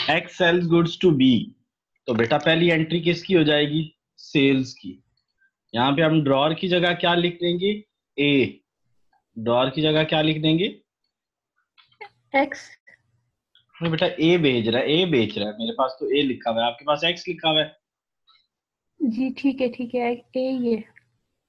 X sells goods to B, तो बेटा पहली एंट्री किसकी हो जाएगी? सेल्स की। यहाँ पे हम ड्रॉर की जगह क्या लिख देंगे? ए। ड्रॉर की जगह क्या लिख देंगे? एक्स। नहीं बेटा, ए भेज रहा है, ए बेच रहा है, मेरे पास तो ए लिखा हुआ है, आपके पास एक्स लिखा हुआ है। जी ठीक है ए ये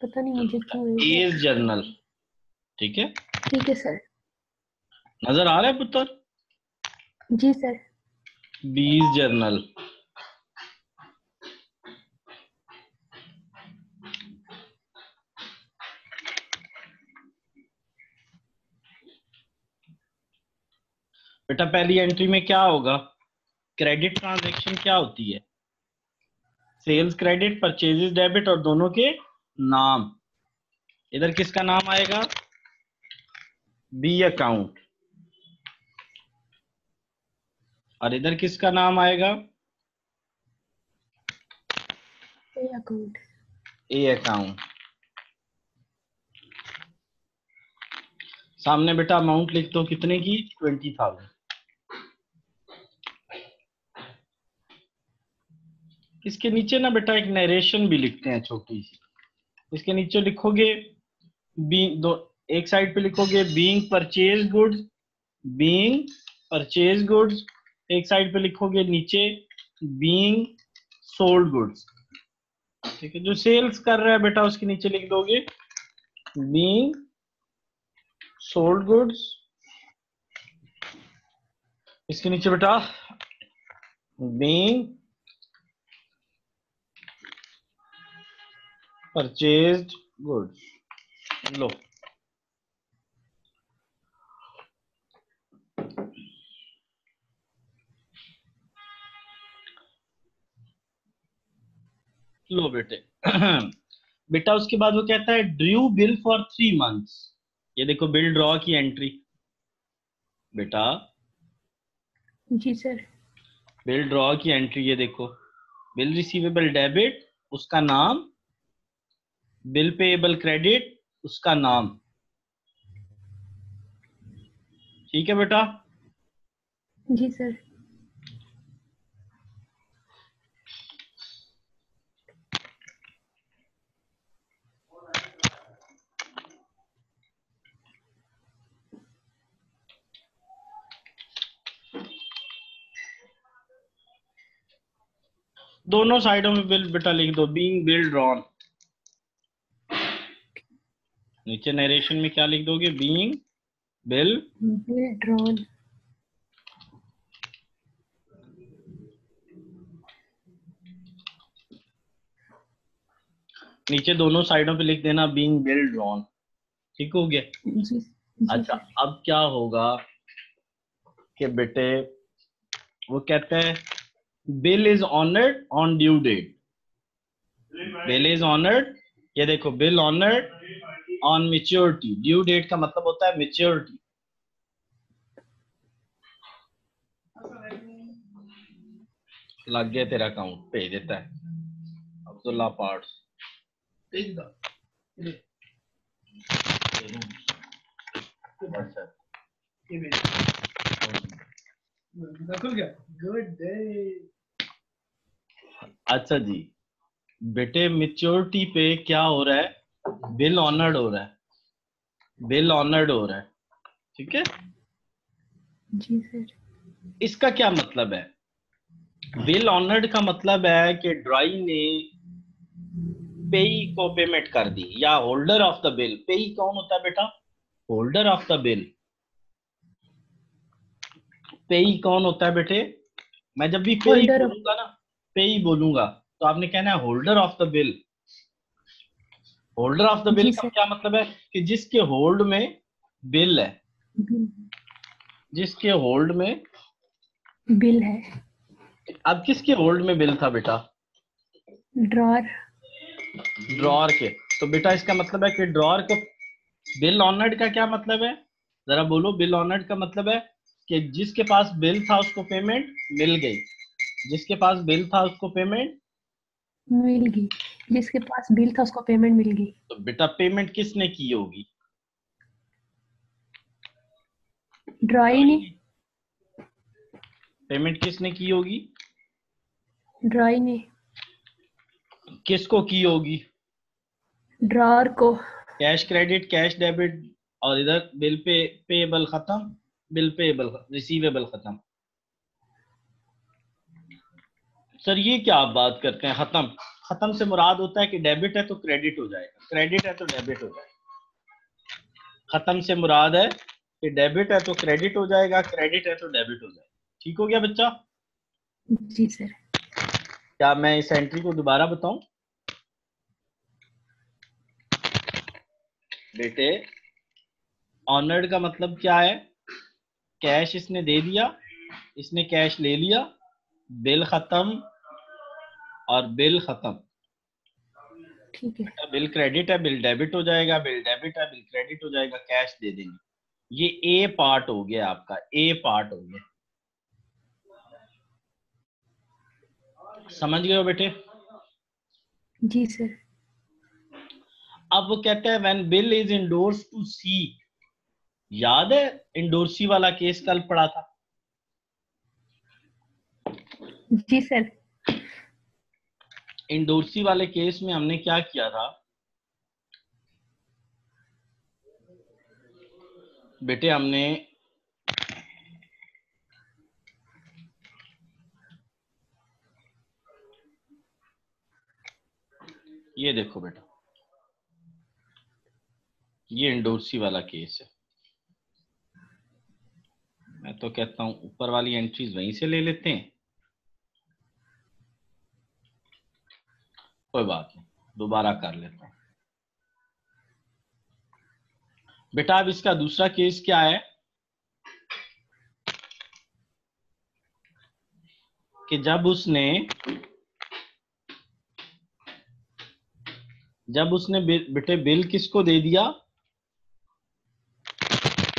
पता नहीं मुझे क्यों ए है इज एक्स। जर्नल। ठीक है, ठीक है सर। नजर आ रहा है पुत्र? जी सर। B is journal. बेटा पहली एंट्री में क्या होगा? क्रेडिट ट्रांजैक्शन क्या होती है? सेल्स क्रेडिट, परचेजेस डेबिट, और दोनों के नाम। इधर किसका नाम आएगा? B account. और इधर किसका नाम आएगा? A account. A account. सामने बेटा अमाउंट लिख दो, कितने की? 20,000। इसके नीचे ना बेटा एक नरेशन भी लिखते हैं छोटी सी। इसके नीचे लिखोगे बी दो, एक साइड पे लिखोगे being purchase goods, being purchase goods, एक साइड पे लिखोगे नीचे बीइंग सोल्ड गुड्स। ठीक है, जो सेल्स कर रहा है बेटा उसके नीचे लिख दोगे बीइंग सोल्ड गुड्स। इसके नीचे बेटा बीइंग परचेज्ड गुड्स। लो, लो बेटे। बेटा उसके बाद वो कहता है ड्रू बिल फॉर 3 मंथ्स। ये देखो बिल ड्रॉ की एंट्री। बेटा जी सर। बिल ड्रॉ की एंट्री, ये देखो बिल रिसीवेबल डेबिट, उसका नाम, बिल पेएबल क्रेडिट, उसका नाम। ठीक है बेटा। जी सर। दोनों साइडों में बिल बेटा लिख दो बीइंग बिल ड्रॉन। नीचे नरेशन में क्या लिख दोगे? Being bill. Bill drawn. नीचे दोनों साइडों पे लिख देना बीइंग बिल ड्रॉन। ठीक हो गया? जी। जी अच्छा, सर। अब क्या होगा कि बेटे वो कहते हैं bill is honoured on due date. Bill is honoured, ये देखो bill honoured on maturity. Due date का मतलब होता है मेच्योरिटी। लग गया तेरा अकाउंट, भेज देता है अब्दुल्ला पार्ट्स। अच्छा जी, बेटे मेच्योरिटी पे क्या हो रहा है? बिल ऑनर्ड हो रहा है, बिल ऑनर्ड हो रहा है। ठीक है, जी सर। इसका क्या मतलब है? बिल ऑनर्ड का मतलब है कि ड्राई ने पेई को पेमेंट कर दी, या होल्डर ऑफ द बिल। पेई कौन होता है बेटा? Holder of the bill. पेई कौन होता है बेटे? मैं जब भी पेई होल्डर ऑफ। बोलूंगा ना, पेई बोलूंगा, तो आपने कहना है holder of the bill. Holder of the bill जी का सर। क्या मतलब है? कि जिसके होल्ड में बिल है, बिल। जिसके होल्ड में। बिल है। अब किसके होल्ड में बिल था बेटा? ड्रॉर। ड्रॉर के। तो बेटा इसका मतलब है कि ड्रॉर को, बिल ऑनर्ड का क्या मतलब है? जरा बोलो, बिल ऑनर्ड का मतलब है कि जिसके पास बिल था उसको पेमेंट मिल गई। जिसके पास बिल था उसको पेमेंट। मिल गई। जिसके पास बिल था उसको पेमेंट मिल गई। तो बेटा पेमेंट किसने की होगी? ड्रॉई ड्रॉई ने। ने। पेमेंट किसने की होगी? ड्राई ने। किसको की होगी? ड्रॉर को। कैश क्रेडिट, कैश डेबिट, और इधर बिल पेएबल खत्म, बिल पेएबल रिसीवेबल खत्म। सर ये क्या आप बात करते हैं? खत्म, खत्म से मुराद होता है कि डेबिट है तो क्रेडिट हो जाएगा, क्रेडिट है तो डेबिट हो जाएगा। खत्म से मुराद है कि डेबिट है तो क्रेडिट हो जाएगा, क्रेडिट है तो डेबिट हो जाएगा। ठीक हो गया बच्चा? जी सर। क्या मैं इस एंट्री को दोबारा बताऊं? बेटे ऑनर्ड का मतलब क्या है? कैश इसने दे दिया, इसने कैश ले लिया, बिल खत्म और बिल खत्म। ठीक है। बिल क्रेडिट है, बिल डेबिट हो जाएगा, बिल डेबिट है, बिल क्रेडिट हो जाएगा, कैश दे देंगे। ये ए पार्ट हो गया आपका, ए पार्ट हो गया। समझ गए हो बेटे? जी सर। अब वो कहता है when bill is endorse to C. याद है इंडोर्सी वाला केस कल पढ़ा था? जी सर। इंडोर्सी वाले केस में हमने क्या किया था बेटे? हमने ये देखो बेटा, ये इंडोर्सी वाला केस है। मैं तो कहता हूं ऊपर वाली एंट्रीज वहीं से ले लेते हैं, कोई बात नहीं, दोबारा कर लेते हैं। बेटा अब इसका दूसरा केस क्या है कि जब उसने बेटे बिल किसको दे दिया?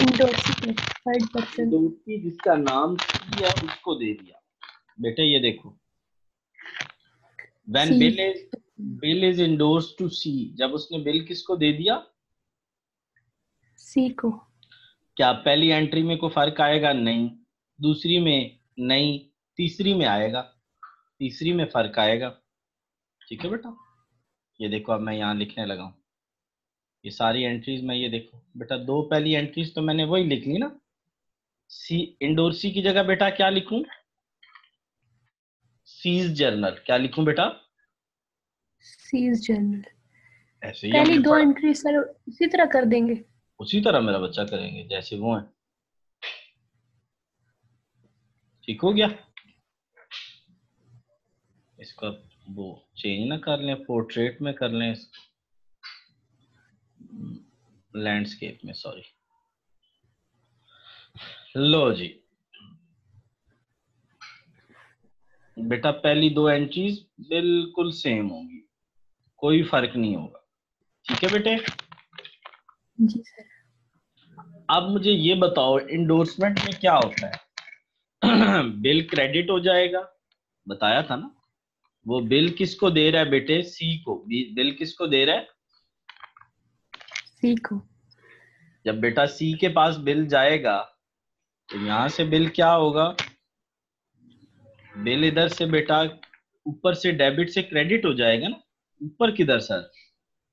इंडोर्सी को, थर्ड पर्सन। इंडोर्सी जिसका नाम सी है उसको दे दिया। बेटे ये देखो, when C. Bill is endorse to C, जब उसने बिल किसको दे दिया? सी को। क्या पहली एंट्री में कोई फर्क आएगा? नहीं। दूसरी में नहीं, तीसरी में आएगा, तीसरी में फर्क आएगा। ठीक है बेटा? ये देखो अब मैं यहाँ लिखने लगा हूँ ये सारी एंट्रीज में। ये देखो बेटा, दो पहली एंट्रीज तो मैंने वही लिख ली ना। सी इंडोर्सी की जगह बेटा क्या लिखूं? C's journal. क्या लिखूं बेटा? C's journal. ऐसे ही पहली हमने दो पढ़ा, एंट्री सर उसी तरह कर देंगे। उसी तरह मेरा बच्चा करेंगे जैसे वो है। ठीक हो गया? इसका वो चेंज ना कर लें, पोर्ट्रेट में कर लें, लैंडस्केप में, सॉरी। लो जी बेटा, पहली दो एंट्रीज बिल्कुल सेम होंगी, कोई फर्क नहीं होगा। ठीक है बेटे? जी सर। अब मुझे ये बताओ इंडोर्समेंट में क्या होता है? बिल क्रेडिट हो जाएगा, बताया था ना। वो बिल किसको दे रहा है बेटे? सी को। बिल किसको दे रहा है? सी को। जब बेटा सी के पास बिल जाएगा तो यहां से बिल क्या होगा? बिल इधर से बेटा ऊपर से डेबिट से क्रेडिट हो जाएगा ना। ऊपर किधर सर?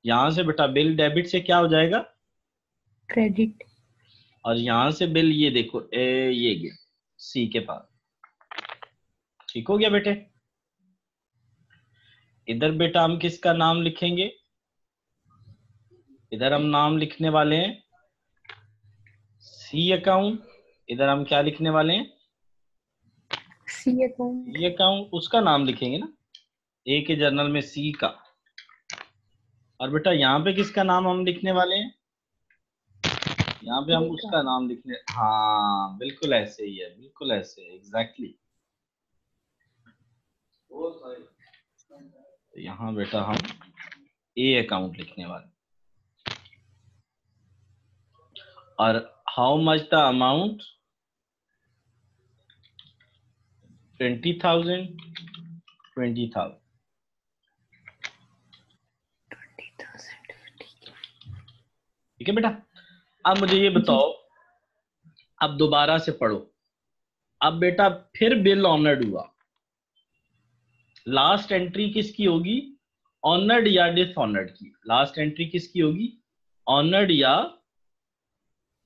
यहां से बेटा बिल डेबिट से क्या हो जाएगा? क्रेडिट। और यहां से बिल ये देखो ये गया सी के पास। ठीक हो गया बेटे? इधर बेटा हम किसका नाम लिखेंगे? इधर हम नाम लिखने वाले हैं सी अकाउंट। इधर हम क्या लिखने वाले हैं? C account. C account. उसका नाम लिखेंगे ना, ए के जर्नल में सी का। और बेटा यहाँ पे किसका नाम हम लिखने वाले हैं? यहाँ पे हम ए का। उसका नाम लिखने, हाँ बिल्कुल ऐसे ही है, बिल्कुल ऐसे एग्जैक्टली। तो यहाँ बेटा हम ए अकाउंट लिखने वाले। और हाउ मच द अमाउंट? 20,000, 20,000। ठीक है बेटा? अब मुझे ये जी। बताओ, अब दोबारा से पढ़ो। अब बेटा फिर बिल ऑनर्ड हुआ, लास्ट एंट्री किसकी होगी? ऑनर्ड या डिसऑनर्ड की? लास्ट एंट्री किसकी होगी? ऑनर्ड या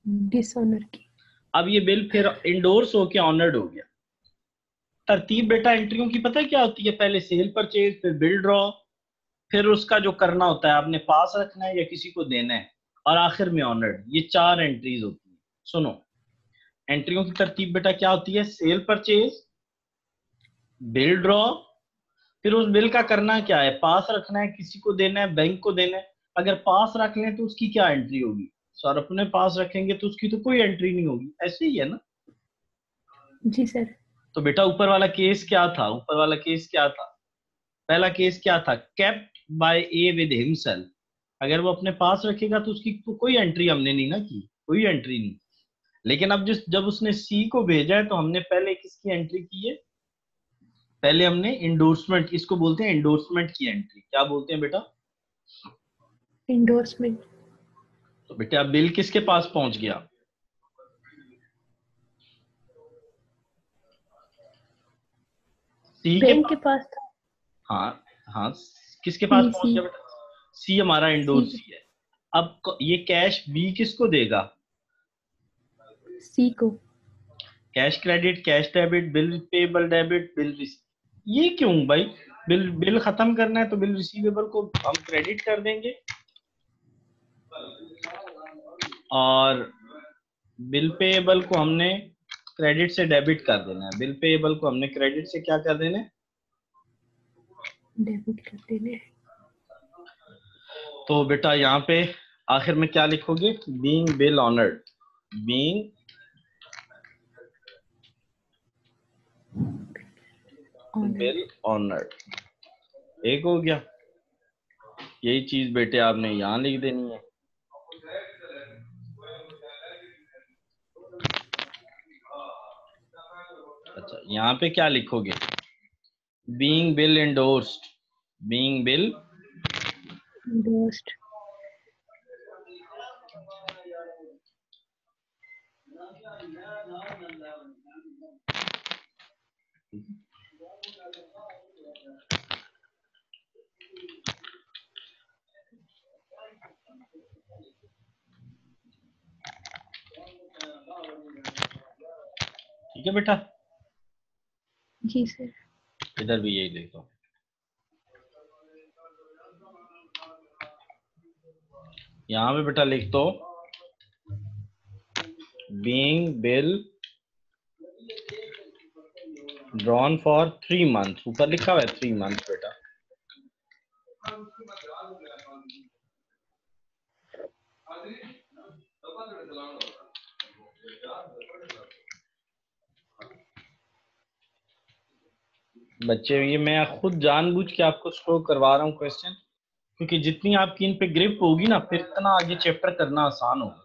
डिसऑनर की। अब ये बिल फिर इंडोर्स होके ऑनर्ड हो गया। तरतीब बेटा एंट्रियों की पता है क्या होती है? पहले सेल परचेज, फिर बिल ड्रॉ, फिर उसका जो करना होता है आपने पास रखना है या किसी को देना है, और आखिर में ऑनर्ड। ये 4 एंट्रीज होती है। सुनो, एंट्रियों की तरतीब बेटा क्या होती है? सेल परचेज, बिल ड्रॉ, फिर उस बिल का करना क्या है? पास रखना है, किसी को देना है, बैंक को देना है। अगर पास रख लें तो उसकी क्या एंट्री होगी? सर अपने पास रखेंगे तो उसकी तो कोई एंट्री नहीं होगी, ऐसे ही है ना? जी सर। तो बेटा ऊपर वाला केस क्या था? ऊपर वाला केस क्या था? पहला केस क्या था? Kept bye A with himself. अगर वो अपने पास रखेगा तो उसकी तो कोई एंट्री हमने नहीं ना की, कोई एंट्री नहीं। लेकिन अब जब उसने सी को भेजा है तो हमने पहले किसकी एंट्री की है? पहले हमने इंडोर्समेंट, इसको बोलते हैं इंडोर्समेंट की एंट्री। क्या बोलते हैं बेटा? इंडोर्समेंट। तो बेटा बिल किसके पास पहुंच गया? सी के बैंक के पास। पास था। हाँ हाँ, किसके पास सी पहुंच सी गया बेटा? सी हमारा इंडोर्स सी सी है। अब ये कैश बी किसको देगा? सी को। Cash credit, cash debit, bill payable debit, bill receive. ये क्यों भाई? बिल बिल खत्म करना है तो बिल रिसीवेबल को हम क्रेडिट कर देंगे, और बिल पेएबल को हमने क्रेडिट से डेबिट कर देना है। बिल पेएबल को हमने क्रेडिट से क्या कर देना है? डेबिट कर देने। तो बेटा यहाँ पे आखिर में क्या लिखोगे? Being bill honoured, being bill honoured. एक हो गया। यही चीज बेटे आपने यहाँ लिख देनी है। अच्छा, यहाँ पे क्या लिखोगे? Being bill endorsed, being bill endorsed. ठीक है बेटा? जी सर। इधर भी यही लिख दो। यहाँ पे बेटा लिख दो being bill drawn for 3 months। ऊपर लिखा हुआ है 3 months बेटा। बच्चे ये मैं खुद जानबूझ के आपको स्लो करवा रहा हूँ क्वेश्चन, क्योंकि जितनी आपकी इन पे ग्रिप होगी ना, फिर इतना आगे चैप्टर करना आसान होगा।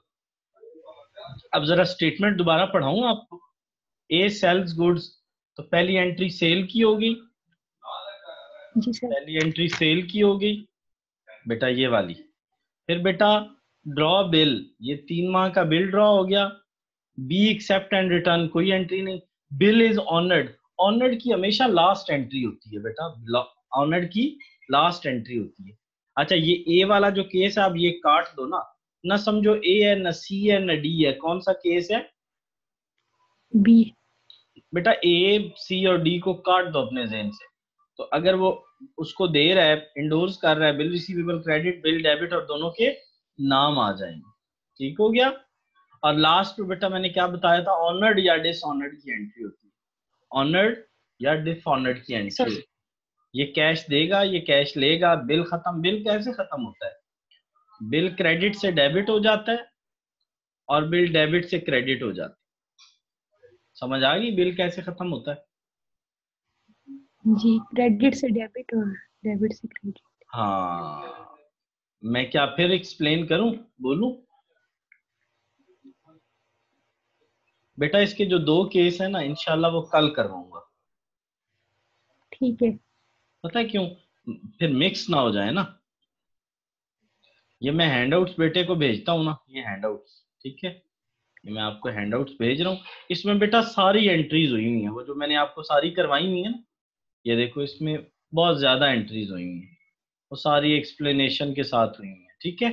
अब जरा स्टेटमेंट दोबारा पढ़ाऊं आपको। ए सेल्स गुड्स, तो पहली एंट्री सेल की होगी, जी सर। पहली एंट्री सेल की होगी बेटा, ये वाली। फिर बेटा ड्रॉ बिल, ये 3 माह का बिल ड्रॉ हो गया। बी एक्सेप्ट एंड रिटर्न, कोई एंट्री नहीं। बिल इज ऑनर्ड, ऑनर्ड की हमेशा लास्ट एंट्री होती है बेटा, ऑनर्ड की लास्ट एंट्री होती है। अच्छा, ये ए वाला जो केस है आप ये काट दो ना, ना समझो ए है ना सी है ना डी है, कौन सा केस है बी। बेटा? ए सी और डी को काट दो अपने जहन से। तो अगर वो उसको दे रहा है, इंडोर्स कर रहा है, bill receivable credit, bill debit, और दोनों के नाम आ जाएंगे। ठीक हो गया? और लास्ट में बेटा मैंने क्या बताया था? ऑनर्ड या डिसऑनर्ड की एंट्री होती है, ऑनर्ड या डिसऑनर्ड की एंट्री। सर। ये कैश देगा, ये कैश लेगा, बिल खत्म। बिल कैसे खत्म होता है? बिल क्रेडिट से डेबिट हो जाता है और बिल डेबिट से क्रेडिट हो जाता है। समझ आ गई बिल कैसे खत्म होता है? जी, क्रेडिट से डेबिट और डेबिट से क्रेडिट। हाँ, मैं क्या फिर एक्सप्लेन करूं, बोलूं? बेटा इसके जो 2 केस है ना, इंशाल्लाह वो कल करवाऊंगा। ठीक है। पता है क्यों? फिर मिक्स ना हो जाए ना। ये मैं हैंडआउट्स बेटे को भेजता हूँ ना, ये हैंडआउट्स, ठीक है? ये मैं आपको हैंडआउट्स भेज रहा हूँ। इसमें बेटा सारी एंट्रीज हुई हुई हैं, वो जो मैंने आपको सारी करवाई हुई है ना, ये देखो इसमें बहुत ज्यादा एंट्रीज हुई हुई हैं, वो सारी एक्सप्लेनेशन के साथ हुई हुई हैं, ठीक है।